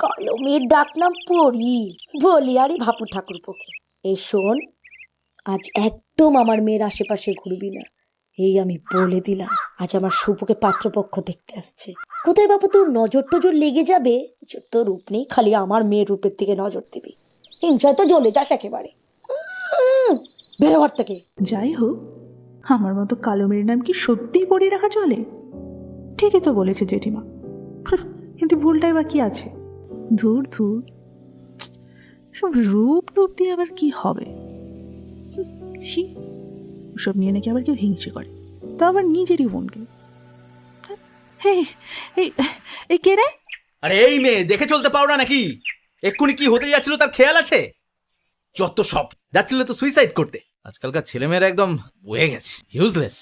কালো মেয়ের ডাক নাম পড়ি, বলি আরে ভাপু ঠাকুরপোকে, এই শোন, আজ একদম আমার মেয়ের আশেপাশে ঘুরবি না, এই আমি বলে দিলাম। আজ আমার শুভকে পাত্রপক্ষ দেখতে আসছে। কোথায় বাপু তোর নজর টজর লেগে যাবে, তোর রূপ নেই, খালি আমার মেয়ের রূপের দিকে নজর দিবি। হিংসায় তো জ্বলে যাস একেবারে, বেরো ঘর থেকে। যাই হোক, আমার মতো কালো মেয়ের নাম কি সত্যিই পড়িয়ে রাখা চলে? ঠিকই তো বলেছে জেঠিমা, কিন্তু ভুলটাই বা কি আছে? ধুর ধুর, সব রূপ টুপ দিয়ে আবার কি হবে? ছি, ওসব নিয়ে নাকি আবার কেউ হিংসে করে, তো আবার নিজেরই বোনকে। এই কে রে? আরে এই মেয়ে, দেখে চলতে পারো না নাকি? এক্ষুনি কি হতে যাচ্ছিল তার খেয়াল আছে? যত সব, যাচ্ছিল তো সুইসাইড করতে। আজকালকার ছেলেমেয়েরা একদম বয়ে গেছে, ইউজলেস।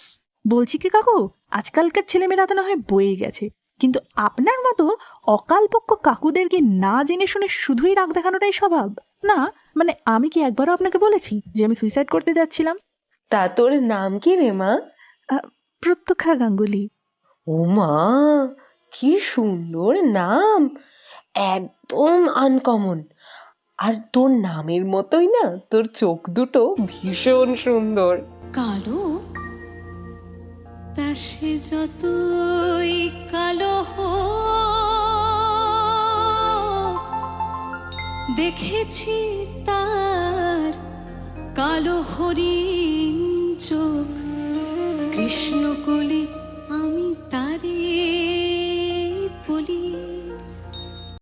বলছি কি কাকু, আজকালকার ছেলেমেয়েরা তো না হয় বয়ে গেছে, কিন্তু আপনার মতো অকালপক্ষ কাকুদেরকে না জেনে শুনে শুধুই রাগ দেখানোটাই স্বভাব না? মানে আমি কি একবারও আপনাকে বলেছি যে আমি সুইসাইড করতে যাচ্ছিলাম? তা তোর নাম কি রে মা? প্রত্যক্ষা গাঙ্গুলি। ও মা, কি সুন্দর নাম, একদম আনকমন। আর তোর নামের মতোই না তোর চোখ দুটো ভীষণ সুন্দর। কালো তা সে যতই কালো হোক, দেখেছি তার কালো হরিণ চোখ, কৃষ্ণকলি